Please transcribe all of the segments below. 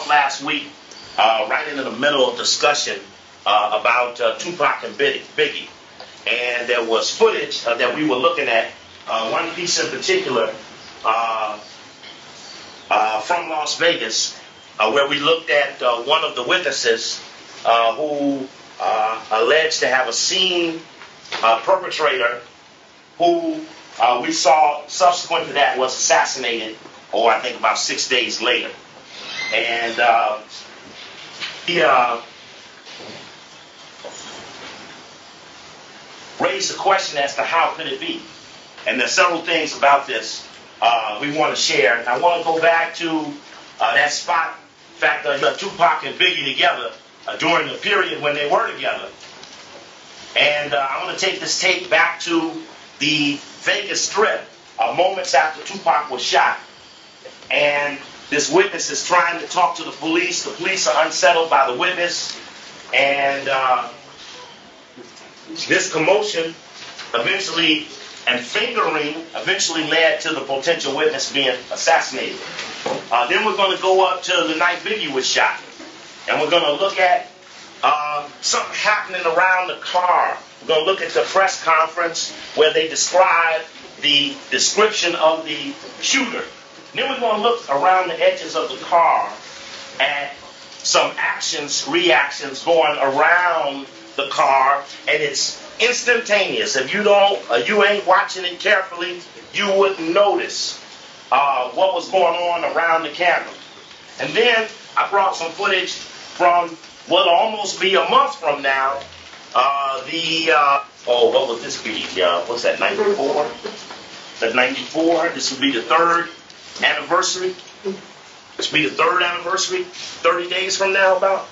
off last week, right into the middle of discussion about Tupac and Biggie. And there was footage that we were looking at, one piece in particular from Las Vegas, where we looked at one of the witnesses who alleged to have a seen perpetrator who we saw subsequent to that was assassinated, or I think about 6 days later. And he raised the question as to how could it be. And there's several things about this we want to share. And I want to go back to that spot, in fact, Tupac and Biggie together during the period when they were together. And I want to take this tape back to the Vegas Strip, moments after Tupac was shot. And this witness is trying to talk to the police. The police are unsettled by the witness. And this commotion eventually, and fingering, eventually led to the potential witness being assassinated. Then we're going to go up to the night Biggie was shot. And we're going to look at something happening around the car. We're going to look at the press conference where they describe the description of the shooter. Then we're going to look around the edges of the car at some actions, reactions going around the car, and it's instantaneous. If you ain't watching it carefully, you wouldn't notice what was going on around the camera. And then I brought some footage from what'll almost be a month from now. What would this be? What's that, 94? That's 94. This would be the third anniversary. This will be the third anniversary, 30 days from now about.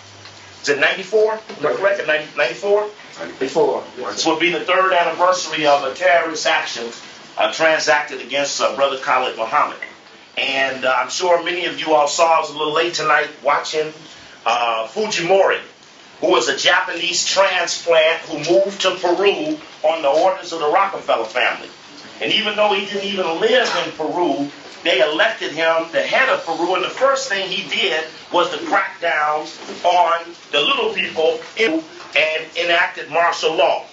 Is it 94? Am I correct? 94? 94. This will be the third anniversary of a terrorist action transacted against Brother Khallid Muhammad. And I'm sure many of you all saw, I was a little late tonight watching Fujimori, who was a Japanese transplant who moved to Peru on the orders of the Rockefeller family. And even though he didn't even live in Peru, they elected him the head of Peru, and the first thing he did was to crack down on the little people and enacted martial law.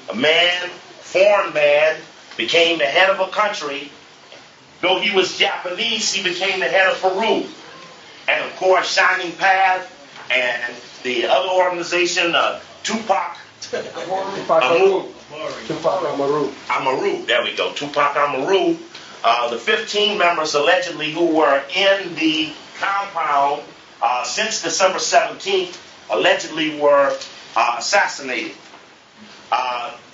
A man, foreign man, became the head of a country. Though he was Japanese, he became the head of Peru. And of course, Shining Path and the other organization, Tupac Amaru. There we go. Tupac Amaru. The 15 members allegedly who were in the compound since December 17th allegedly were assassinated.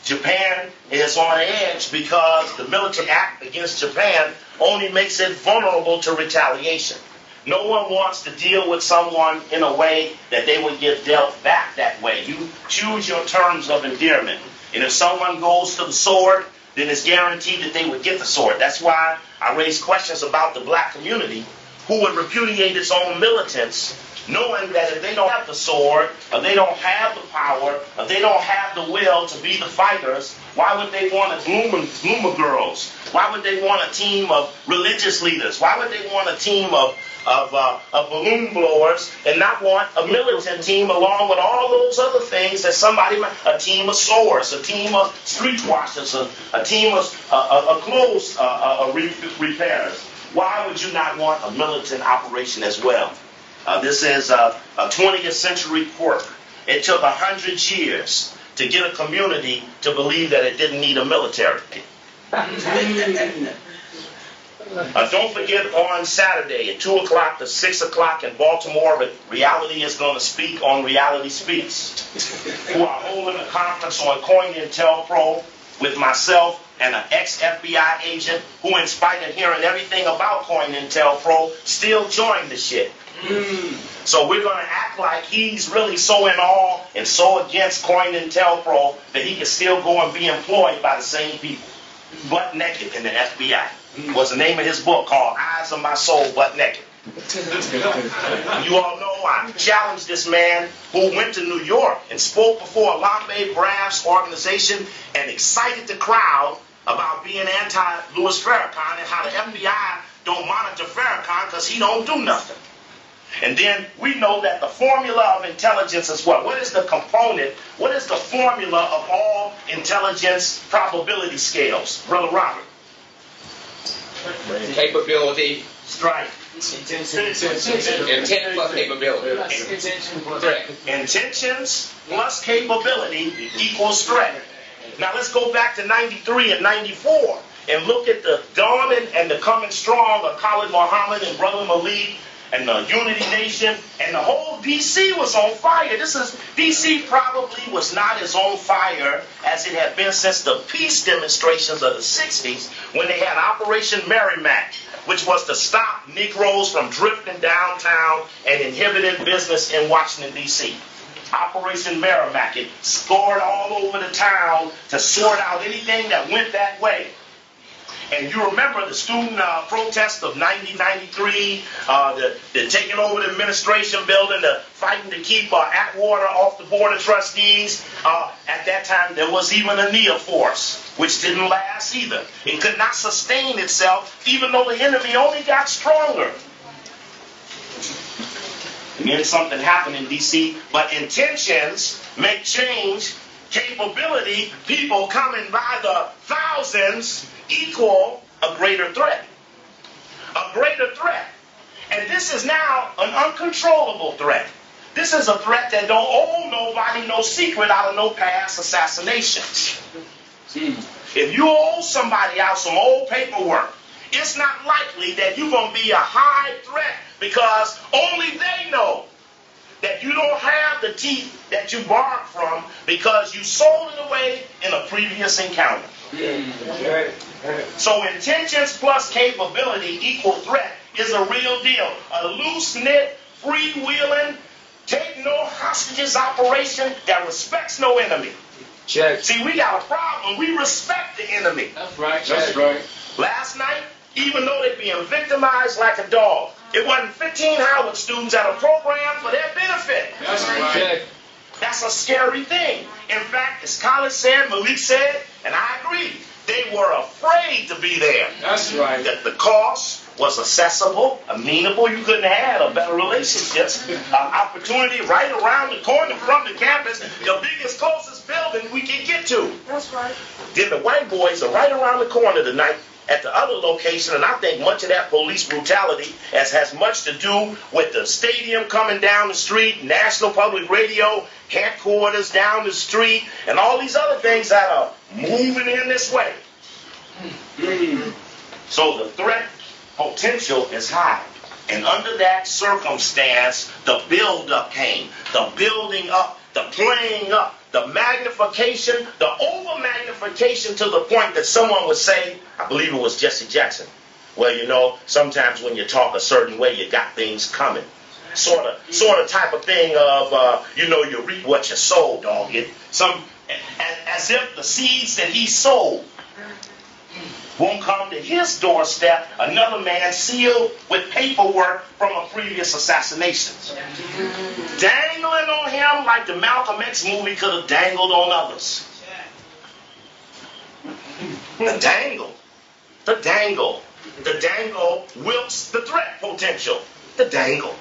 Japan is on edge because the military act against Japan only makes it vulnerable to retaliation. No one wants to deal with someone in a way that they would get dealt back that way. You choose your terms of endearment. And if someone goes to the sword, then it's guaranteed that they would get the sword. That's why I raised questions about the black community who would repudiate its own militants, knowing that if they don't have the sword, or they don't have the power, or they don't have the will to be the fighters, why would they want a bloomer girls? Why would they want a team of religious leaders? Why would they want a team of balloon blowers and not want a militant team along with all those other things that somebody might, a team of swords, a team of street washers, a team of clothes repairers? Why would you not want a militant operation as well? This is a 20th century quirk. It took 100 years to get a community to believe that it didn't need a military. Don't forget on Saturday at 2 o'clock to 6 o'clock in Baltimore, Reality is going to speak on Reality Speaks, who are holding a conference on COINTELPRO with myself and an ex-FBI agent who, in spite of hearing everything about COINTELPRO, still joined the shit. So we're going to act like he's really so in awe and so against COINTELPRO that he can still go and be employed by the same people. Butt naked in the FBI was the name of his book, called Eyes of My Soul, Butt Naked. You all know I challenged this man who went to New York and spoke before a Lambe Brass organization and excited the crowd about being anti-Louis Farrakhan and how the FBI don't monitor Farrakhan because he don't do nothing. And then we know that the formula of intelligence is what? What is the component? What is the formula of all intelligence probability scales? Brother Robert. Capability. Right. Intent plus capability. Threat. Intentions plus capability equals threat. Now let's go back to 93 and 94 and look at the dawning and the coming strong of Khallid Muhammad and Brother Malik and the Unity Nation, and the whole D.C. was on fire. D.C. probably was not as on fire as it had been since the peace demonstrations of the 60s when they had Operation Merrimack, which was to stop Negroes from drifting downtown and inhibiting business in Washington, D.C. Operation Merrimack, it scored all over the town to sort out anything that went that way. And you remember the student protest of 1993, the taking over the administration building, the fighting to keep Atwater off the board of trustees. At that time, there was even a NEA force, which didn't last either. It could not sustain itself, even though the enemy only got stronger. And then something happened in D.C., but intentions make change. Capability, people coming by the thousands, equal a greater threat. A greater threat. And this is now an uncontrollable threat. This is a threat that don't owe nobody no secret out of no past assassinations. If you owe somebody out some old paperwork, it's not likely that you're going to be a high threat because only they know that you don't have the teeth that you borrowed from because you sold it away in a previous encounter. So intentions plus capability equal threat is a real deal. A loose-knit, freewheeling, take no hostages operation that respects no enemy. Check. See, we got a problem. We respect the enemy. That's right. That's right. Last night, even though they're being victimized like a dog, it wasn't 15 Howard students at a program for their benefit. That's right. Check. That's a scary thing. In fact, as Khallid said, Malik said, and I agree, they were afraid to be there. That's right. That the cost was accessible, amenable. You couldn't have had a better relationship. Opportunity right around the corner from the campus, the biggest, closest building we can get to. That's right. Then the white boys are right around the corner tonight at the other location, and I think much of that police brutality has much to do with the stadium coming down the street, National Public Radio, headquarters down the street, and all these other things that are moving in this way. So the threat potential is high. And under that circumstance, the build-up came, the building up, the playing up, the magnification, the over-magnification to the point that someone would say, I believe it was Jesse Jackson, well, you know, sometimes when you talk a certain way, you got things coming. Sort of type of thing of, you know, you reap what you sow, dog. As if the seeds that he sowed won't come to his doorstep, another man sealed with paperwork from a previous assassination. Dangling on him like the Malcolm X movie could have dangled on others. The dangle wilts the threat potential. The dangle.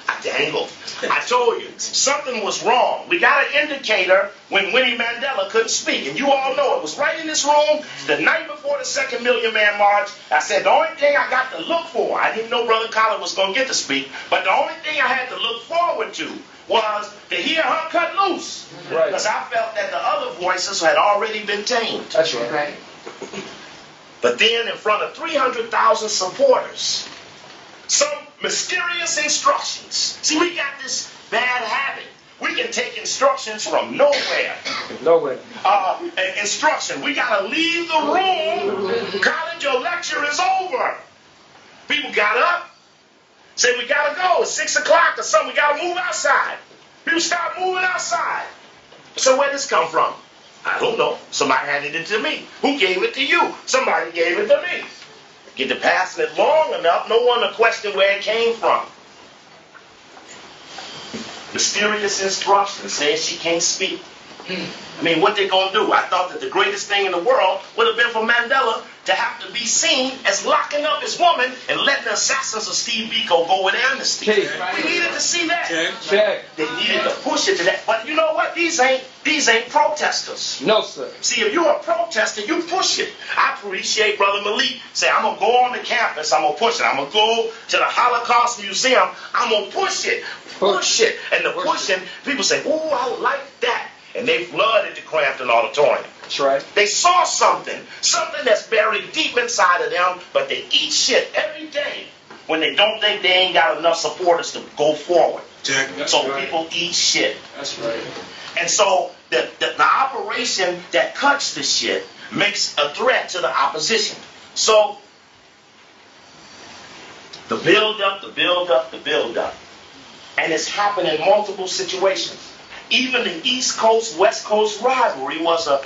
I told you, something was wrong. We got an indicator when Winnie Mandela couldn't speak. And you all know it was right in this room the night before the second Million Man March. I said the only thing I got to look for, I didn't know Brother Khallid was going to get to speak, but the only thing I had to look forward to was to hear her cut loose. Right. Because I felt that the other voices had already been tamed. That's right. But then in front of 300,000 supporters, some mysterious instructions. See, we got this bad habit. We can take instructions from nowhere. Nowhere. Instruction. We got to leave the room. College, your lecture is over. People got up. Said, we got to go. It's 6 o'clock or something. We got to move outside. People start moving outside. So where did this come from? I don't know. Somebody handed it to me. Who gave it to you? Somebody gave it to me. Get to passing it long enough, no one to question where it came from. Mysterious instructions saying she can't speak. I mean, what they gonna do? I thought that the greatest thing in the world would have been for Mandela to have to be seen as locking up his woman and letting the assassins of Steve Biko go with amnesty. We needed to see that. They needed to push it to that. But you know what? These ain't protesters. No, sir. See, if you're a protester, you push it. I appreciate Brother Malik say, I'm gonna go on the campus, I'm gonna push it. I'm gonna go to the Holocaust Museum, I'm gonna push it. Push it. And the pushing, people say, oh, I like that. And they flooded the Crampton Auditorium. That's right. They saw something that's buried deep inside of them, but they eat shit every day when they don't think they ain't got enough supporters to go forward. So people eat shit. That's right. And so the operation that cuts the shit makes a threat to the opposition. So the build up, the build up, the build up. And it's happened in multiple situations. Even the East Coast, West Coast rivalry was a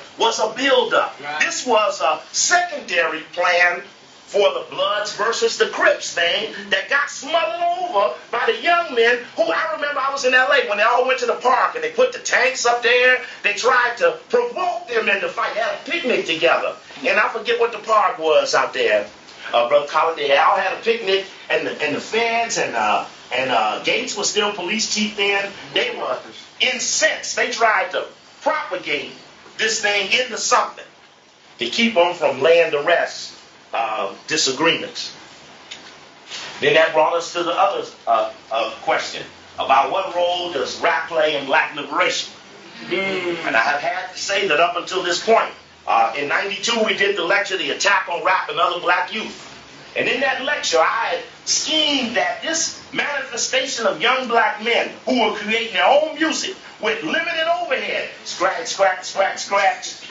build-up. Right. This was a secondary plan for the Bloods versus the Crips thing that got smothered over by the young men who, I remember I was in L.A. when they all went to the park and they put the tanks up there. They tried to provoke them into fight. They had a picnic together. And I forget what the park was out there. Brother Khallid, they all had a picnic, and the feds and Gates was still police chief then. They were incensed. They tried to propagate this thing into something to keep them from laying to rest disagreements. Then that brought us to the other question about what role does rap play in black liberation. And I have had to say that up until this point, in '92 we did the lecture, The Attack on Rap and Other Black Youth. And in that lecture, I had schemed that this manifestation of young black men who were creating their own music with limited overhead, scratch, scratch, scratch, scratch,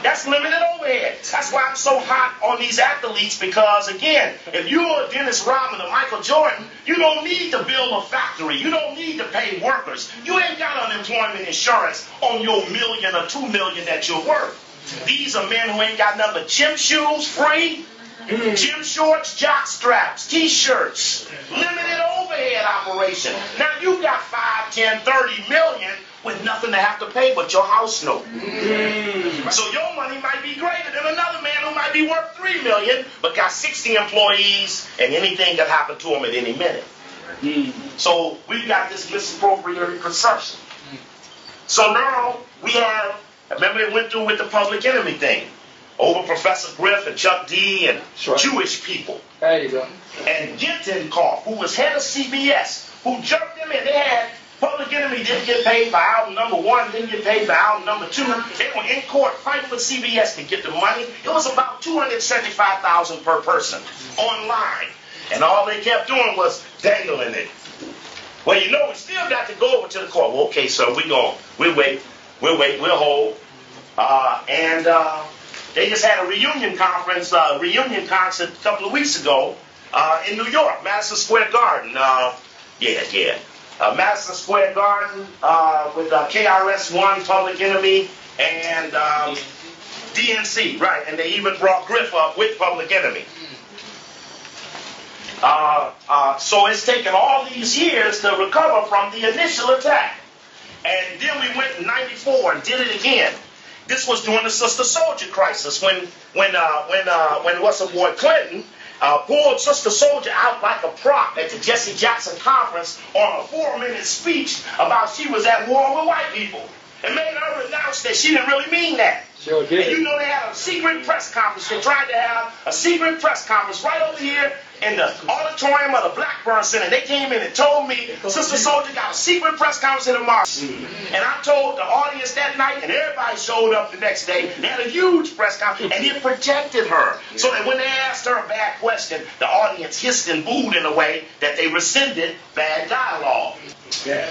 that's limited overhead. That's why I'm so hot on these athletes, because again, if you're Dennis Rodman or Michael Jordan, you don't need to build a factory. You don't need to pay workers. You ain't got unemployment insurance on your $1 million or $2 million that you're worth. These are men who ain't got nothing but gym shoes free, gym shorts, jock straps, t-shirts, limited overhead operation. Now you got 5, 10, 30 million with nothing to have to pay but your house note. So your money might be greater than another man who might be worth 3 million but got 60 employees and anything can happen to him at any minute. So we've got this misappropriated perception. So now we have, remember it went through with the Public Enemy thing. Over Professor Griff and Chuck D and Jewish people. There you go. And Gintenkoff, who was head of CBS, who jerked them in. They had Public Enemy didn't get paid for album number 1, didn't get paid for album number 2. They were in court fighting with CBS to get the money. It was about $275,000 per person online. And all they kept doing was dangling it. Well, you know, we still got to go over to the court. Well, okay, sir, we'll wait, we'll hold. They just had a reunion conference, reunion concert a couple of weeks ago in New York, Madison Square Garden. Madison Square Garden with KRS-One, Public Enemy, and DNC, right? And they even brought Griff up with Public Enemy. So it's taken all these years to recover from the initial attack. And then we went in '94 and did it again. This was during the Sister Soldier crisis when what's her boy Clinton pulled Sister Soldier out like a prop at the Jesse Jackson conference on a 4-minute speech about she was at war with white people. And made her announce that she didn't really mean that. Sure did. And you know they had a secret press conference. They tried to have a secret press conference right over here in the auditorium of the Blackburn Center. They came in and told me Sister Soldier got a secret press conference in the march. And I told the audience that night, and everybody showed up the next day. They had a huge press conference, and it protected her. So that when they asked her a bad question, the audience hissed and booed in a way that they rescinded bad dialogue. Yeah.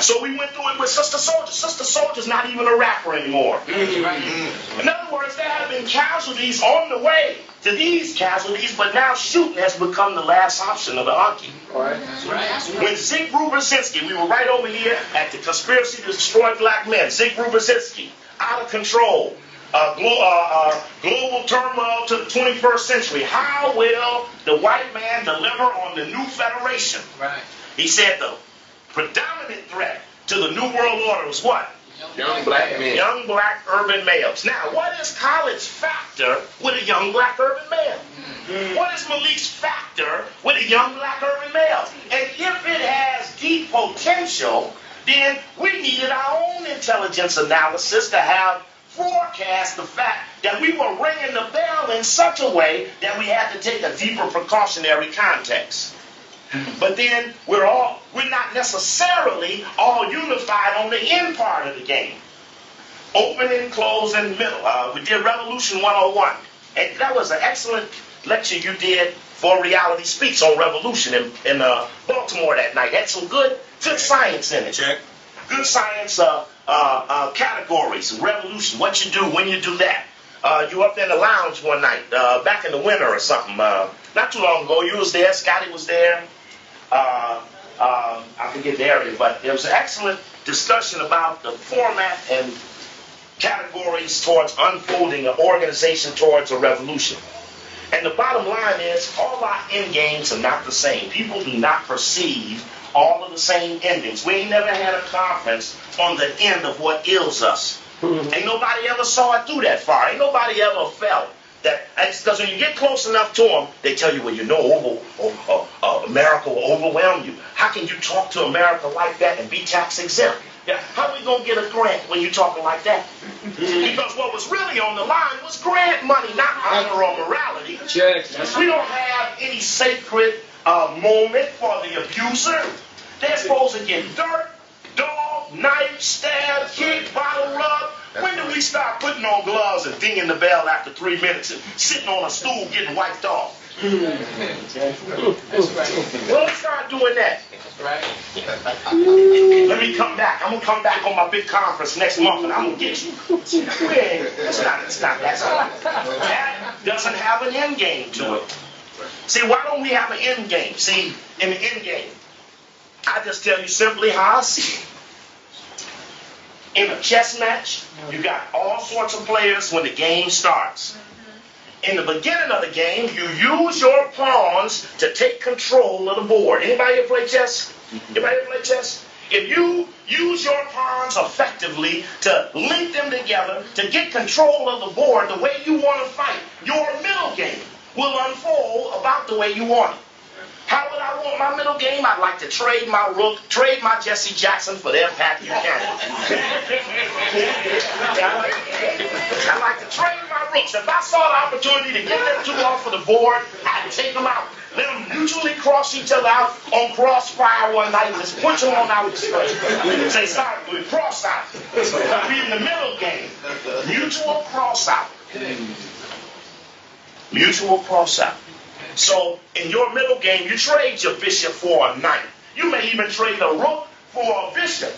So we went through it with Sister Soldier. Sister Soldier's not even a rapper anymore. In other words, there have been casualties on the way to these casualties, but now shooting has become the last option of the hockey. When Zig Brzezinski, we were right over here at the Conspiracy to Destroy Black Men, Zig Brzezinski, out of control, global turmoil to the 21st century. How will the white man deliver on the new federation? He said the predominant threat to the New World Order was what? Young black men. Young black urban males. Now, what is Khallid's factor with a young black urban male? What is Maliks Factor with a young black urban male? And if it has deep potential, then we needed our own intelligence analysis to have forecast the fact that we were ringing the bell in such a way that we had to take a deeper precautionary context. But then we're not necessarily all unified on the end part of the game. Opening, closing, middle. We did Revolution 101. And that was an excellent lecture you did for Reality Speaks on Revolution in Baltimore that night. Had some good science in it. Check. Good science categories. Revolution, what you do when you do that. You were up in the lounge one night, back in the winter or something. Not too long ago, you was there, Scotty was there. I forget the area, but there was an excellent discussion about the format and categories towards unfolding an organization towards a revolution. And the bottom line is, all our end games are not the same. People do not perceive all of the same endings. We ain't never had a conference on the end of what ails us. Ain't nobody ever saw it through that far. Ain't nobody ever felt that. Because when you get close enough to them, they tell you, well, you know, America will overwhelm you. How can you talk to America like that and be tax exempt? Yeah, how are we going to get a grant when you're talking like that? Because what was really on the line was grant money, not honor or morality. We don't have any sacred moment for the abuser. They're supposed to get dirt, dog, knife, stab, kick, bottle rub. When do we start putting on gloves and dinging the bell after 3 minutes and sitting on a stool getting wiped off? That's right. We'll start doing that. That's right. Let me come back. I'm going to come back on my big conference next month and I'm going to get you. It's not that. That doesn't have an end game to it. See, why don't we have an end game? See, in the end game, I just tell you simply how I see it. In a chess match, you got all sorts of players when the game starts. In the beginning of the game, you use your pawns to take control of the board. Anybody here play chess? Anybody here play chess? If you use your pawns effectively to link them together to get control of the board the way you want to fight, your middle game will unfold about the way you want it. How would I want my middle game? I'd like to trade my rook, trade my Jesse Jackson for their Pat Buchanan. I like to trade my rooks. If I saw the opportunity to get them two off of the board, I'd take them out. Let them mutually cross each other out on crossfire one night and just punch them on out the straight. Say, sorry, we cross out. We in the middle game. Mutual cross out. Mutual cross out. So, in your middle game, you trade your bishop for a knight. You may even trade a rook for a bishop.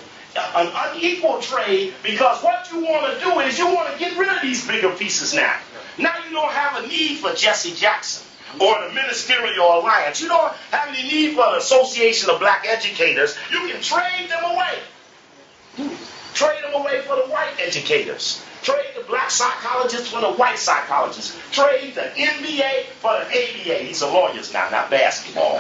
An unequal trade, because what you want to do is you want to get rid of these bigger pieces now. Now you don't have a need for Jesse Jackson or the Ministerial Alliance. You don't have any need for the Association of Black Educators. You can trade them away. Trade them away for the white educators. Trade the black psychologists for the white psychologists. Trade the NBA for the ABA. These are lawyers now, not basketball.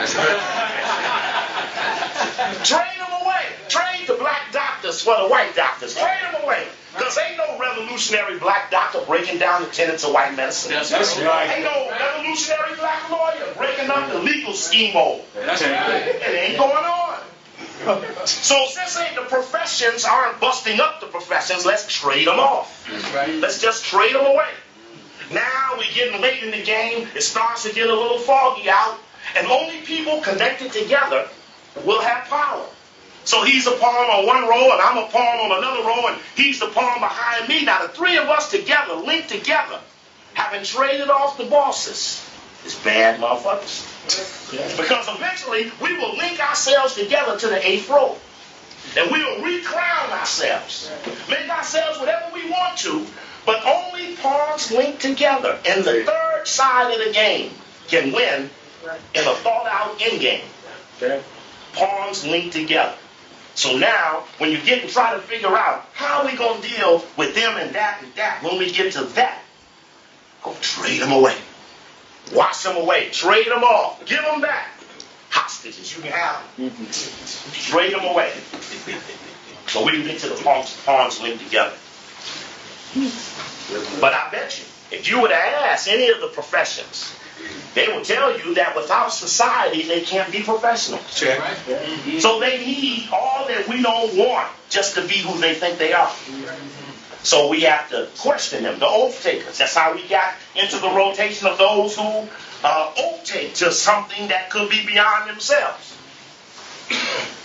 Trade them away. Trade the black doctors for the white doctors. Trade them away. Because ain't no revolutionary black doctor breaking down the tenets of white medicine. That's right. Ain't no revolutionary black lawyer breaking up the legal scheme-o. That's right. It ain't going on. So since the professions aren't busting up the professions, let's trade them off. Right. Let's just trade them away. Now we're getting late in the game. It starts to get a little foggy out. And only people connected together will have power. So he's a pawn on one row, and I'm a pawn on another row, and he's the pawn behind me. Now the three of us together, linked together, having traded off the bosses, is bad motherfuckers. Because eventually we will link ourselves together to the 8th row. And we will recrown ourselves. Make ourselves whatever we want to, but only pawns linked together. And the third side of the game can win in a thought-out endgame. Okay? Pawns linked together. So now, when you get and try to figure out how we going to deal with them and that, when we get to that, go trade them away. Wash them away. Trade them off. Give them back. Hostages, you can have them. Trade them away. So we can get to the pawns linked together. But I bet you, if you were to ask any of the professions, they will tell you that without society, they can't be professionals. Check. So they need all that we don't want just to be who they think they are. So we have to question them, the oath takers. That's how we got into the rotation of those who oath take to something that could be beyond themselves.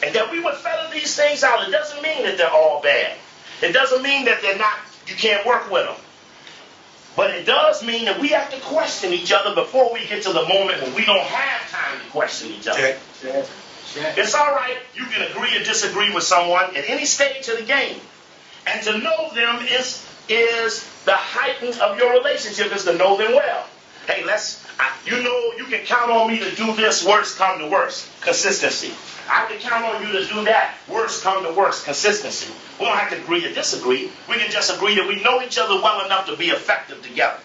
And that we would feather these things out. It doesn't mean that they're all bad. It doesn't mean that they're not, you can't work with them. But it does mean that we have to question each other before we get to the moment when we don't have time to question each other. It's all right. You can agree or disagree with someone at any stage of the game. And to know them is the heighten of your relationship, is to know them well. Hey, you can count on me to do this, worst come to worst. Consistency. I can count on you to do that, worst come to worst. Consistency. We don't have to agree or disagree. We can just agree that we know each other well enough to be effective together.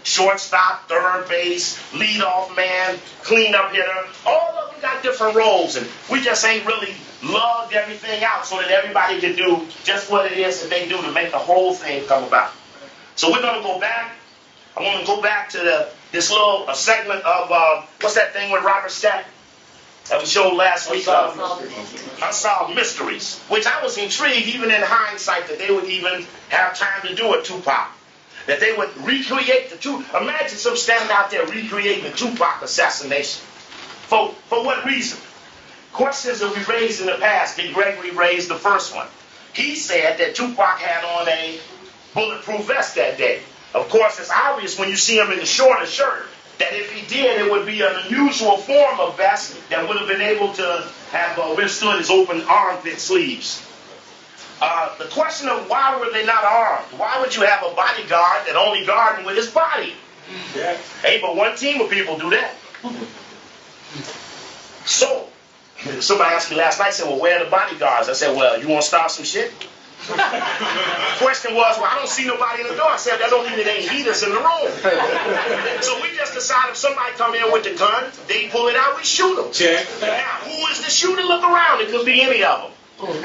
Shortstop, third base, leadoff man, cleanup hitter. All of them got different roles, and we just ain't really lugged everything out so that everybody can do just what it is that they do to make the whole thing come about. So we're going to go back. I want to go back to this little segment of, what's that thing with Robert Stack that we showed last week? Unsolved Mysteries, which I was intrigued, even in hindsight, that they would even have time to do a Tupac. That they would recreate the Tupac. Imagine some standing out there recreating the Tupac assassination. For what reason? Questions that we raised in the past. Big Gregory raised the first one. He said that Tupac had on a bulletproof vest that day. Of course, it's obvious when you see him in the shorter shirt that if he did, it would be an unusual form of vest that would have been able to have withstood his open armpit sleeves. The question of why were they not armed? Why would you have a bodyguard that only guarding with his body? Yeah. Hey, but one team of people do that. So, somebody asked me last night, said, well, where are the bodyguards? I said, well, you want to start some shit? The question was, well, I don't see nobody in the door. I said, that don't mean it ain't heaters in the room. So we just decided if somebody come in with the gun, they pull it out, we shoot them. Check. Now, who is the shooter? Look around. It could be any of them.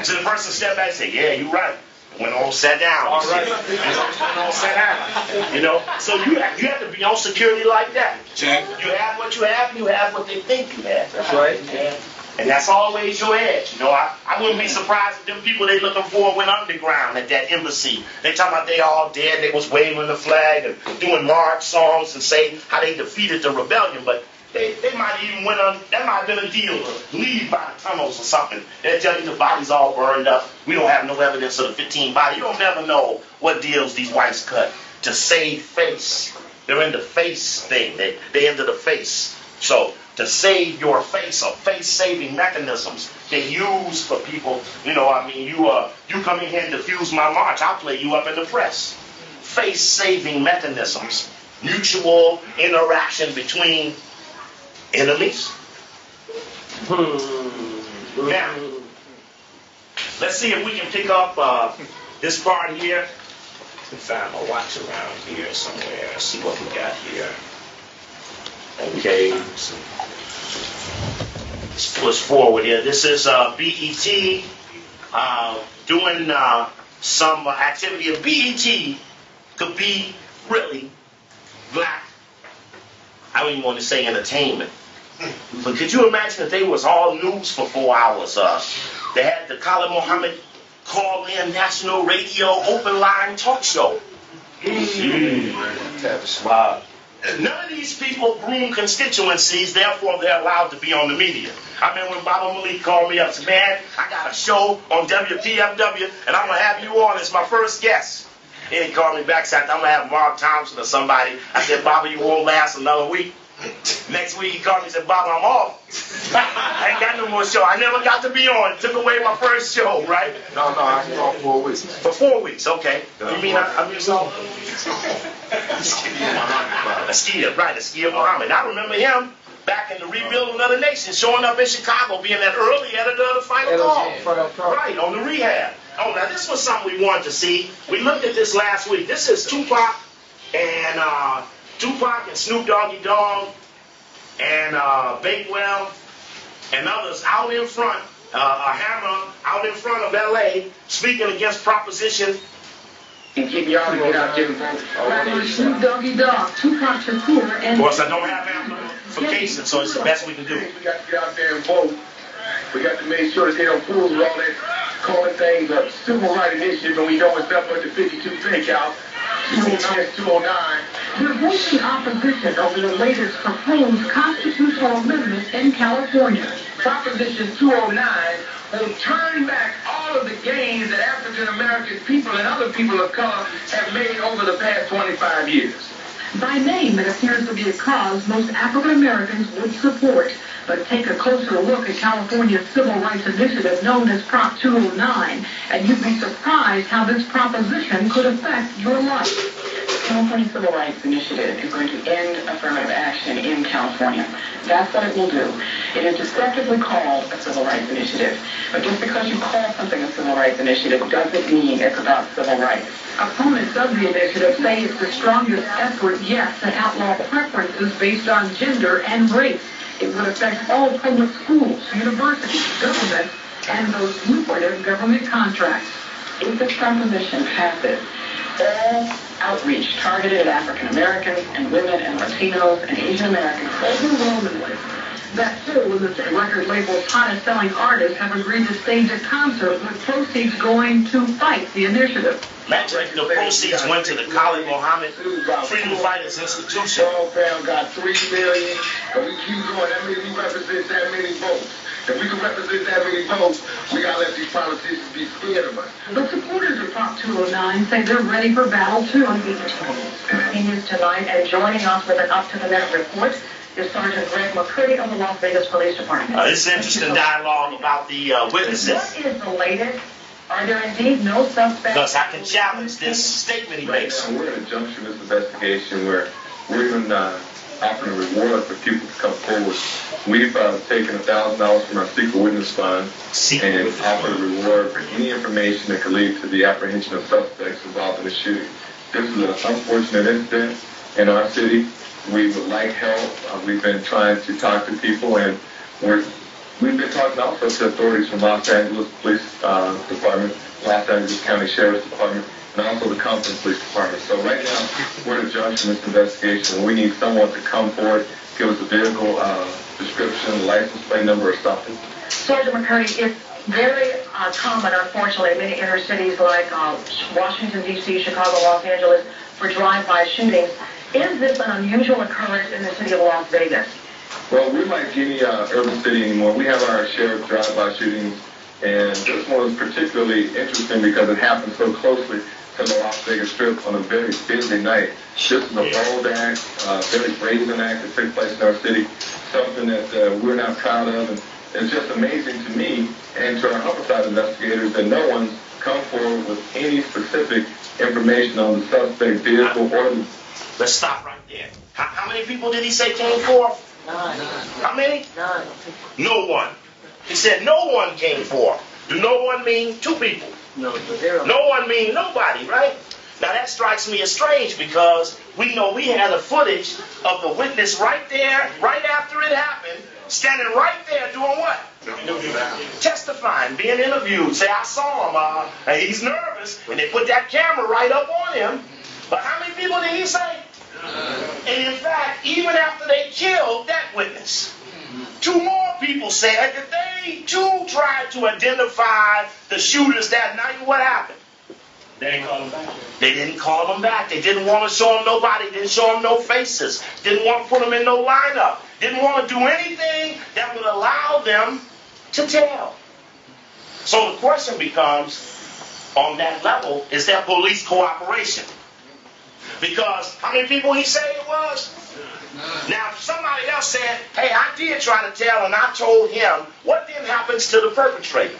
So the person stepped back and said, yeah, you're right. Went on, sat down. All right. Went on, sat down. You know, so you have to be on security like that. Check. You have what you have, and you have what they think you have. That's right. Yeah. And that's always your edge. You know, I wouldn't be surprised if them people they looking for went underground at that embassy. They talking about they all dead, they was waving the flag and doing march songs and say how they defeated the rebellion, but they might even went on, that might have been a deal to leave by the tunnels or something. They'll tell you the body's all burned up. We don't have no evidence of the 15 body. You don't never know what deals these whites cut to save face. They're in the face thing. They into the face. So to save your face, or face-saving mechanisms they use for people. You know, I mean, you come in here and defuse my march, I'll play you up in the press. Face-saving mechanisms, mutual interaction between enemies. Now, let's see if we can pick up this part here. Let me find my watch around here somewhere. See what we got here. Okay, let's push forward here. This is BET doing some activity. If BET could be really black, I don't even want to say entertainment, but could you imagine if they was all news for 4 hours? They had the Khallid Muhammad call-in national radio open line talk show. Wow. None of these people groom constituencies, therefore they're allowed to be on the media. I remember when Baba Malik called me up and said, man, I got a show on WPFW and I'm going to have you on as my first guest. And he called me back and said, I'm going to have Mark Thompson or somebody. I said, Baba, you won't last another week. Next week he called me and said, Baba, I'm off. I ain't got no more show. I never got to be on. It took away my first show, right? No, I was on 4 weeks. For 4 weeks, okay. You mean I'm just on? Askia Muhammad. I remember him back in the Rebuilding of the Nation, showing up in Chicago, being that early editor of the Final Call. Right, on the Rehab. Oh, now this was something we wanted to see. We looked at this last week. This is Tupac and Snoop Doggy Dogg and Bakewell and others out in front a hammer out in front of L.A. speaking against Proposition. And keep y'all to get out there and vote. Snoop Doggy Dogg, Tupac Shakur, and... Of course, I don't have amplification, so it's the best we can do. We got to get out there and vote. We got to make sure that they don't fool with all that calling things a civil rights initiative, and we know it's up at the 52 fake out. 209. They're voicing opposition over the latest proposed constitutional amendment in California. Proposition 209 will turn back all of the gains that African American people and other people of color have made over the past 25 years. By name, it appears to be a cause most African Americans would support. But take a closer look at California's civil rights initiative known as Prop 209, and you'd be surprised how this proposition could affect your life. California Civil Rights Initiative is going to end affirmative action in California. That's what it will do. It is deceptively called a civil rights initiative. But just because you call something a civil rights initiative doesn't mean it's about civil rights. Opponents of the initiative say it's the strongest effort yet to outlaw preferences based on gender and race. It would affect all public schools, universities, government, and those lucrative government contracts. If this proposition passes, all outreach targeted at African Americans and women and Latinos and Asian Americans Overwhelmingly. That too, the record label's hottest selling artists have agreed to stage a concert with proceeds going to fight the initiative. Imagine the proceeds went to the Khallid Freedom Fighters Institution. Found got 3 million, and we keep going. That means we represent that many votes. If we can represent that many votes, we gotta let these politicians be scared of us. But supporters of Prop 209 say they're ready for battle too. continues tonight, and joining us with an up-to-the-minute report is Sergeant Greg McCurdy of the Las Vegas Police Department. This is interesting dialogue about the witnesses. What is the latest? Are there indeed no suspects? Because I can challenge this statement he makes. We're in a junction of this investigation where we're even offering a reward for people to come forward. We've taken $1,000 from our secret witness fund and offered a reward for any information that could lead to the apprehension of suspects involved in the shooting. This is an unfortunate incident in our city. We would like help. We've been trying to talk to people, and we've been talking also to authorities from Los Angeles Police Department, Los Angeles County Sheriff's Department, and also the Compton Police Department. So right now, we're at a junction in this investigation. We need someone to come forward, give us a vehicle description, license plate number, or something. Sergeant McCurdy, it's very common, unfortunately, in many inner cities like Washington, D.C., Chicago, Los Angeles, for drive-by shootings. Is this an unusual occurrence in the city of Las Vegas? Well, we're like any urban city anymore. We have our share of drive-by shootings, and this one was particularly interesting because it happened so closely to the Las Vegas Strip on a very busy night. This is a bold act, very brazen act that took place in our city, something that we're not proud of, and it's just amazing to me and to our homicide investigators that no one's come forward with any specific information on the suspect vehicle or the... Let's stop right there. How many people did he say came forth? 9. How many? 9. No one. He said no one came forth. Do no one mean 2 people? No, 0. No one mean nobody, right? Now that strikes me as strange because we know we had the footage of the witness right there, right after it happened, standing right there doing what? Testifying, being interviewed. Say, I saw him, and he's nervous, and they put that camera right up on him. But how many people did he say? And in fact, even after they killed that witness, 2 more people said that they too tried to identify the shooters that night. What happened? They didn't call him back. They didn't call them back. They didn't want to show them nobody. Didn't show them no faces. Didn't want to put them in no lineup. Didn't want to do anything that would allow them to tell. So the question becomes, on that level, is there police cooperation? Because how many people he said it was? Now, if somebody else said, hey, I did try to tell and I told him, what then happens to the perpetrator?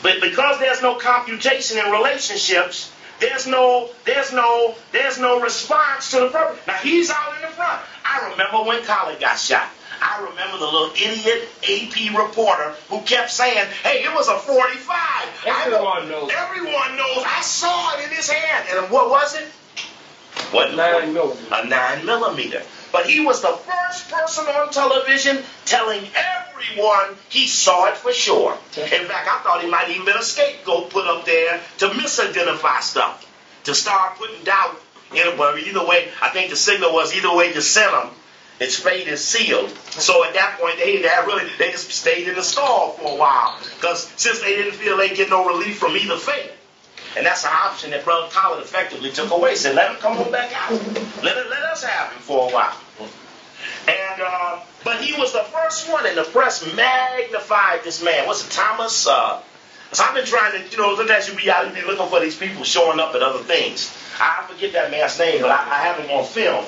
But because there's no computation in relationships, there's no response to the perpetrator. Now, he's out in the front. I remember when Khallid got shot. I remember the little idiot AP reporter who kept saying, hey, it was a 45. Everyone knows. Everyone knows. I saw it in his hand. And what was it? What? 9mm. A 9mm. But he was the first person on television telling everyone everyone, he saw it for sure. In fact, I thought he might even been a scapegoat put up there to misidentify stuff, to start putting doubt in it. But either way, I think the signal was either way you sent him, its fate is sealed. So at that point, they just stayed in the stall for a while, because since they didn't feel they get no relief from either fate. And that's an option that Brother Khallid effectively took away. Said, let him come on back out. Let us have him for a while. And but he was the first one, and the press magnified this man. What's it, Thomas? So I've been trying to, sometimes you be out and be looking for these people showing up at other things. I forget that man's name, but I have him on film.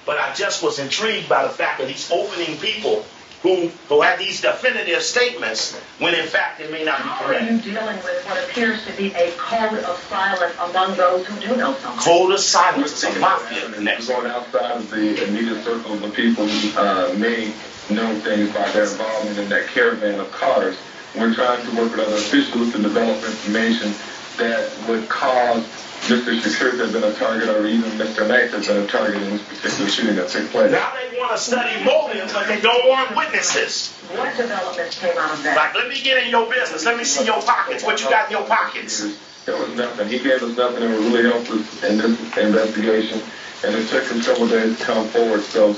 But I just was intrigued by the fact that he's opening people who had these definitive statements when in fact they may not be correct. How are you dealing with what appears to be a code of silence among those who do know something? Code of silence. It's a mafia connection. Going outside of the immediate circle of the people who may know things by their involvement in that caravan of cars. We're trying to work with other officials to develop information that would cause Mr. Shakur to have been a target, or even Mr. Max has been a target in this particular shooting that took place. Now they want to study motives, but they don't want witnesses. What developments came out of that? Like, let me get in your business. Let me see your pockets. What you got in your pockets? There was nothing. He gave us nothing that would really help us in this investigation. And it took him a couple days to come forward. So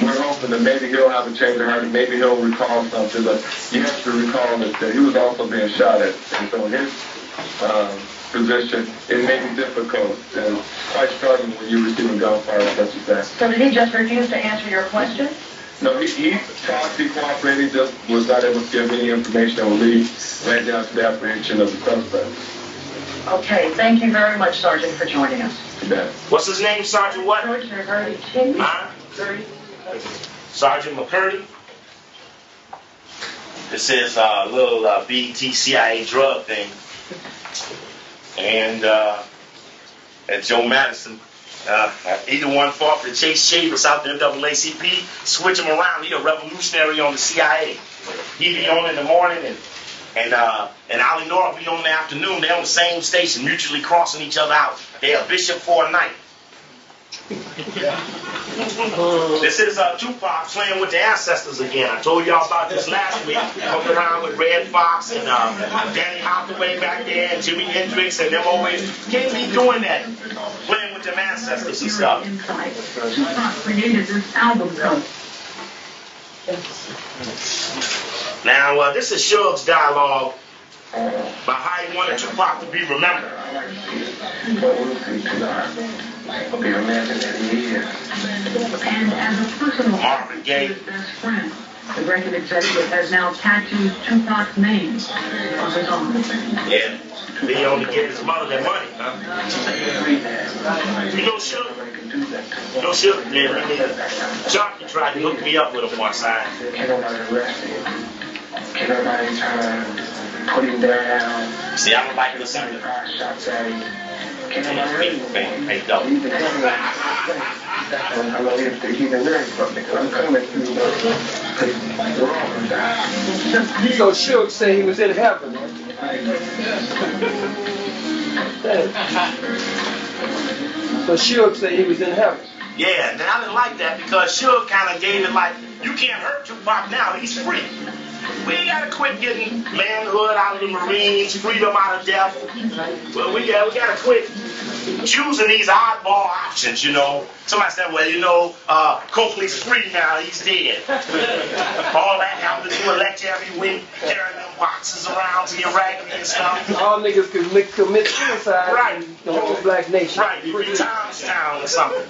we're hoping that maybe he'll have a change of heart. Maybe he'll recall something. But you have to recall that he was also being shot at. And so his position, it may be difficult and quite startling when you're receiving gunfire such as that. So did he just refuse to answer your question? No, he talked, he cooperated, just was not able to give any information that would lead right down to the apprehension of the suspect. Okay, thank you very much, Sergeant, for joining us. What's his name, Sergeant what? Sergeant McCurdy. Huh? Sergeant McCurdy? This is a little b.i.g CIA drug thing. And Joe Madison, either one fought for Chase Chavis out there in NAACP, switch him around. He a revolutionary on the CIA. He be on in the morning, and Ali Nora be on in the afternoon. They're on the same station, mutually crossing each other out. They're a bishop for a night. This is Tupac playing with the ancestors again. I told y'all about this last week. Coming around with Red Fox and Danny Hathaway back there and Jimi Hendrix and them always can't be doing that. Playing with them ancestors and stuff. Tupac created this album, though. Now, this is Suge's dialogue about how he wanted Tupac to be remembered. And as a personal Marvin Gaye. his best friend, the record executive has now tattooed Tupac's name on his arm. Yeah. He only gave his mother that money, huh? You know Suge? You know Suge? Yeah, me neither. Jockey tried to hook me up with him one time. Can nobody arrest him? Can nobody put him down? See, I don't like this either. 5 shots at him. Can nobody arrest him? Hey, dog. I'm going to have to keep it learning from me, because I'm coming through the wrong side. So Suge said he was in heaven. So Suge said he was in heaven. Yeah, and I didn't like that because Suge kind of gave it like, you can't hurt Tupac now, he's free. We gotta quit getting manhood out of the Marines, freedom out of death. Well, we gotta quit choosing these oddball options, you know. Somebody said, well, Coakley's free now, he's dead. All that happened to elect every week, carrying them boxes around to get raggedy and stuff. All niggas could commit suicide. Right. In the whole black nation. Right, free Town or something.